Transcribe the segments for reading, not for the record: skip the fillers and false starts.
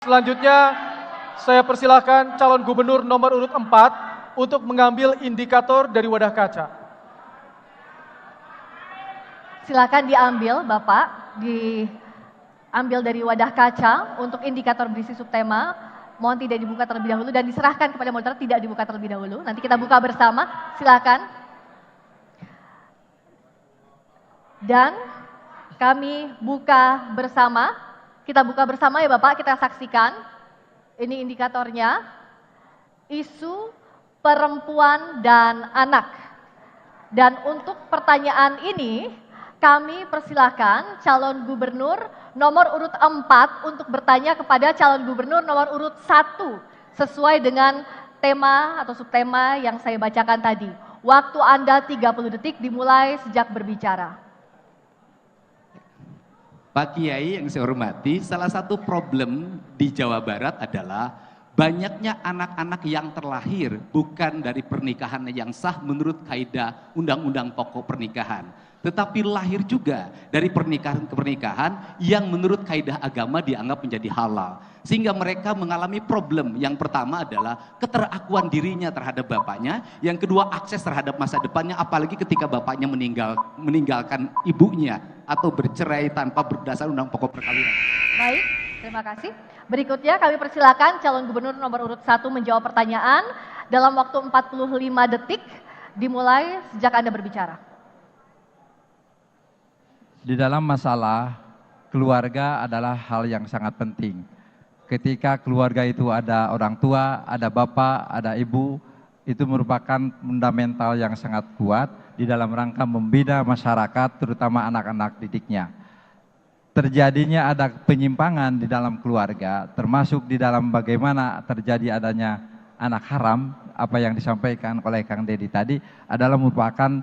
Selanjutnya, saya persilakan calon gubernur nomor urut 4 untuk mengambil indikator dari wadah kaca. Silakan diambil, Bapak, diambil dari wadah kaca untuk indikator berisi subtema. Mohon tidak dibuka terlebih dahulu dan diserahkan kepada moderator, tidak dibuka terlebih dahulu. Nanti kita buka bersama, silakan. Dan kami buka bersama. Kita buka bersama ya Bapak, kita saksikan. Ini indikatornya. Isu perempuan dan anak. Dan untuk pertanyaan ini, kami persilakan calon gubernur nomor urut 4 untuk bertanya kepada calon gubernur nomor urut 1 sesuai dengan tema atau subtema yang saya bacakan tadi. Waktu Anda 30 detik dimulai sejak berbicara. Pak Kiai yang saya hormati, salah satu problem di Jawa Barat adalah banyaknya anak-anak yang terlahir bukan dari pernikahan yang sah menurut kaidah Undang-Undang Pokok Pernikahan, tetapi lahir juga dari pernikahan ke pernikahan yang menurut kaidah agama dianggap menjadi halal. Sehingga mereka mengalami problem. Yang pertama adalah keterakuan dirinya terhadap bapaknya, yang kedua akses terhadap masa depannya, apalagi ketika bapaknya meninggalkan ibunya atau bercerai tanpa berdasar undang pokok perkawinan. Baik, terima kasih. Berikutnya kami persilakan calon gubernur nomor urut 1 menjawab pertanyaan dalam waktu 45 detik dimulai sejak Anda berbicara. Di dalam masalah keluarga adalah hal yang sangat penting. Ketika keluarga itu ada orang tua, ada bapak, ada ibu, itu merupakan fundamental yang sangat kuat di dalam rangka membina masyarakat, terutama anak-anak didiknya. Terjadinya ada penyimpangan di dalam keluarga, termasuk di dalam bagaimana terjadi adanya anak haram, apa yang disampaikan oleh Kang Deddy tadi adalah merupakan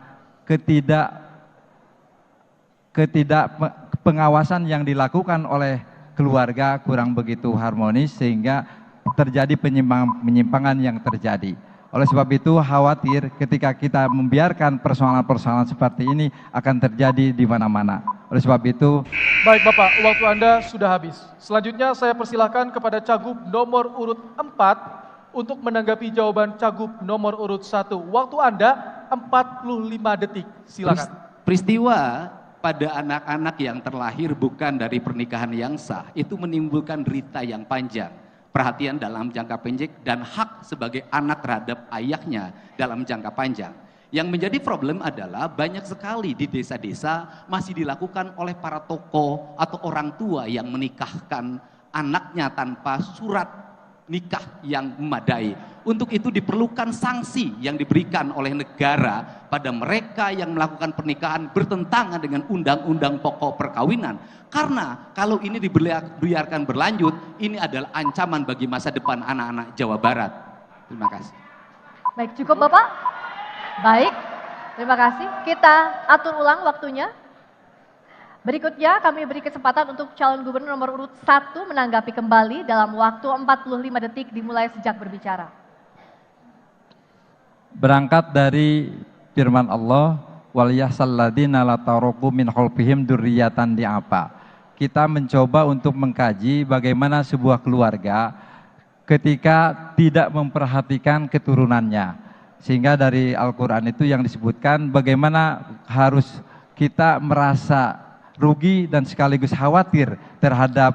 pengawasan yang dilakukan oleh keluarga kurang begitu harmonis sehingga terjadi penyimpangan yang terjadi. Oleh sebab itu khawatir ketika kita membiarkan persoalan-persoalan seperti ini akan terjadi di mana-mana. Oleh sebab itu, baik Bapak, waktu Anda sudah habis. Selanjutnya saya persilakan kepada Cagup nomor urut 4 untuk menanggapi jawaban Cagup nomor urut 1. Waktu Anda 45 detik. Silakan. Peristiwa pada anak-anak yang terlahir bukan dari pernikahan yang sah itu menimbulkan derita yang panjang, perhatian dalam jangka pendek dan hak sebagai anak terhadap ayahnya dalam jangka panjang. Yang menjadi problem adalah banyak sekali di desa-desa masih dilakukan oleh para tokoh atau orang tua yang menikahkan anaknya tanpa surat nikah yang memadai. Untuk itu diperlukan sanksi yang diberikan oleh negara pada mereka yang melakukan pernikahan bertentangan dengan undang-undang pokok perkawinan. Karena kalau ini dibiarkan berlanjut, ini adalah ancaman bagi masa depan anak-anak Jawa Barat. Terima kasih. Baik, cukup Bapak? Baik, terima kasih. Kita atur ulang waktunya. Berikutnya kami beri kesempatan untuk calon gubernur nomor urut 1 menanggapi kembali dalam waktu 45 detik dimulai sejak berbicara. berangkat dari firman Allah, wal yahsalladzina la taruku min khalfihim dzurriyyatan di'afa. Kita mencoba untuk mengkaji bagaimana sebuah keluarga ketika tidak memperhatikan keturunannya. Sehingga dari Al-Qur'an itu yang disebutkan bagaimana harus kita merasa rugi dan sekaligus khawatir terhadap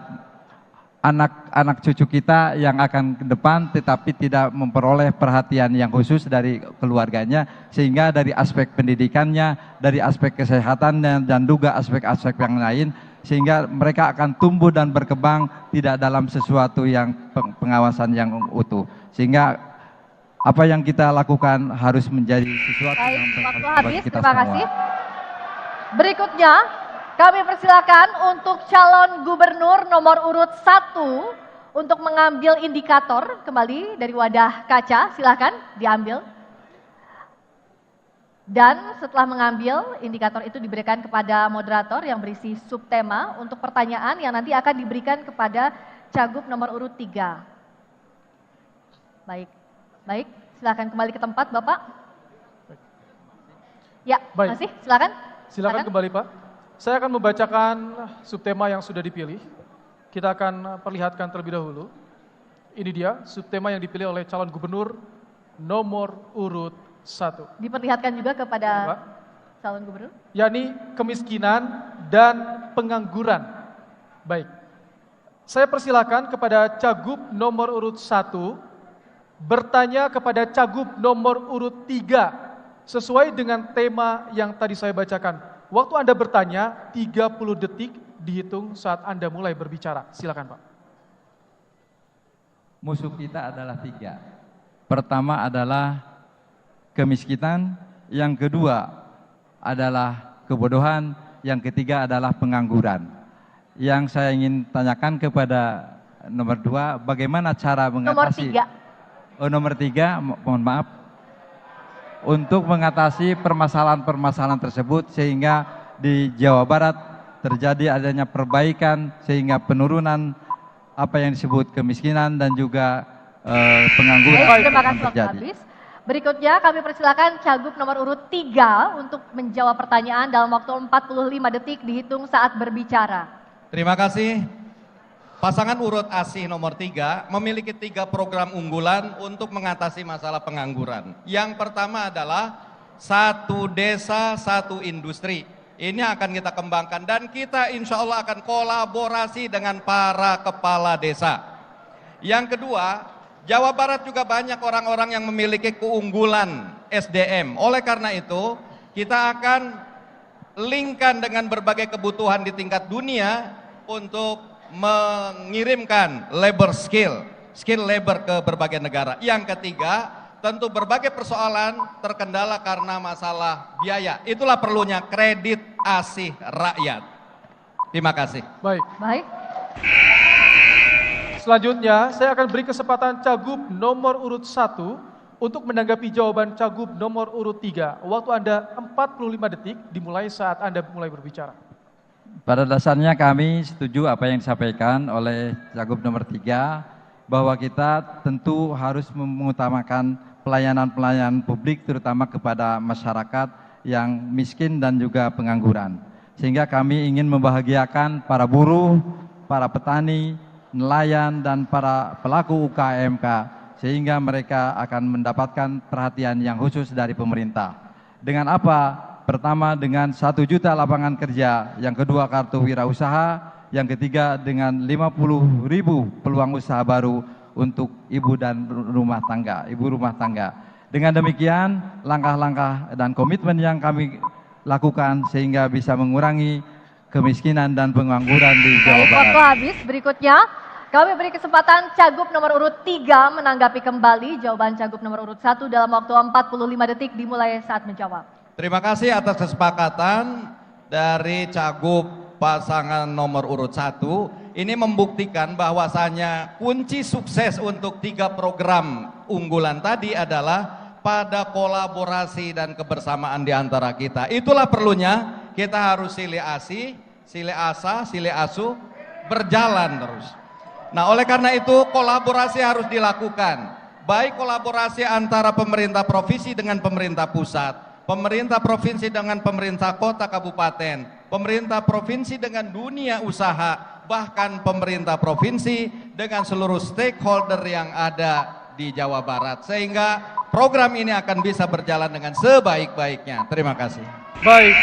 anak-anak cucu kita yang akan ke depan tetapi tidak memperoleh perhatian yang khusus dari keluarganya, sehingga dari aspek pendidikannya, dari aspek kesehatannya dan juga aspek-aspek yang lain, sehingga mereka akan tumbuh dan berkembang tidak dalam sesuatu yang pengawasan yang utuh, sehingga apa yang kita lakukan harus menjadi sesuatu yang waktu habis, kita terima semua. kasih. Berikutnya kami persilakan untuk calon gubernur nomor urut 1 untuk mengambil indikator kembali dari wadah kaca, silakan diambil. Dan setelah mengambil, indikator itu diberikan kepada moderator yang berisi subtema untuk pertanyaan yang nanti akan diberikan kepada Cagup nomor urut 3. Baik, silakan kembali ke tempat Bapak. Ya, Baik. masih, silakan. Silakan kembali Pak. Saya akan membacakan subtema yang sudah dipilih. kita akan perlihatkan terlebih dahulu. Ini dia subtema yang dipilih oleh calon gubernur nomor urut 1. Diperlihatkan juga kepada Pak, calon gubernur. yakni kemiskinan dan pengangguran. Baik, saya persilakan kepada Cagup nomor urut 1 bertanya kepada Cagup nomor urut 3 sesuai dengan tema yang tadi saya bacakan. Waktu Anda bertanya 30 detik dihitung saat Anda mulai berbicara. Silakan Pak. Musuh kita adalah 3. Pertama adalah kemiskinan, yang kedua adalah kebodohan, yang ketiga adalah pengangguran. Yang saya ingin tanyakan kepada nomor 2, bagaimana cara mengatasi nomor 3, mohon maaf, untuk mengatasi permasalahan-permasalahan tersebut sehingga di Jawa Barat terjadi adanya perbaikan sehingga penurunan apa yang disebut kemiskinan dan juga pengangguran. Baik, terima kasih waktu terjadi. habis. Berikutnya kami persilakan Cagup nomor urut 3 untuk menjawab pertanyaan dalam waktu 45 detik dihitung saat berbicara. Terima kasih. Pasangan urut ASI nomor 3 memiliki 3 program unggulan untuk mengatasi masalah pengangguran. Yang pertama adalah 1 desa, 1 industri. Ini akan kita kembangkan dan kita insya Allah akan kolaborasi dengan para kepala desa. Yang kedua, Jawa Barat juga banyak orang-orang yang memiliki keunggulan SDM. Oleh karena itu, kita akan linkkan dengan berbagai kebutuhan di tingkat dunia untuk mengirimkan labor skill labor ke berbagai negara. Yang ketiga, tentu berbagai persoalan terkendala karena masalah biaya. Itulah perlunya kredit ASI rakyat. Terima kasih. Baik, Baik, selanjutnya saya akan beri kesempatan Cagup nomor urut 1 untuk menanggapi jawaban Cagup nomor urut 3. Waktu Anda 45 detik dimulai saat Anda mulai berbicara. Pada dasarnya kami setuju apa yang disampaikan oleh Cagup nomor 3 bahwa kita tentu harus mengutamakan pelayanan-pelayanan publik terutama kepada masyarakat yang miskin dan juga pengangguran. Sehingga kami ingin membahagiakan para buruh, para petani, nelayan dan para pelaku UKMK sehingga mereka akan mendapatkan perhatian yang khusus dari pemerintah. Dengan apa? Pertama dengan 1 juta lapangan kerja, yang kedua kartu wirausaha, yang ketiga dengan 50.000 peluang usaha baru untuk ibu rumah tangga. Dengan demikian langkah-langkah dan komitmen yang kami lakukan sehingga bisa mengurangi kemiskinan dan pengangguran di Jawa baik, waktu Barat. habis. Berikutnya kami beri kesempatan Cagup nomor urut 3 menanggapi kembali jawaban Cagup nomor urut 1 dalam waktu 45 detik dimulai saat menjawab. Terima kasih atas kesepakatan dari Cagup pasangan nomor urut 1. Ini membuktikan bahwasanya kunci sukses untuk 3 program unggulan tadi adalah pada kolaborasi dan kebersamaan di antara kita. Itulah perlunya kita harus silih ASI, silih ASA, silih ASU berjalan terus. Nah, oleh karena itu kolaborasi harus dilakukan. Baik kolaborasi antara pemerintah provinsi dengan pemerintah pusat, pemerintah provinsi dengan pemerintah kota kabupaten, pemerintah provinsi dengan dunia usaha, bahkan pemerintah provinsi dengan seluruh stakeholder yang ada di Jawa Barat. Sehingga program ini akan bisa berjalan dengan sebaik-baiknya. Terima kasih. Baik,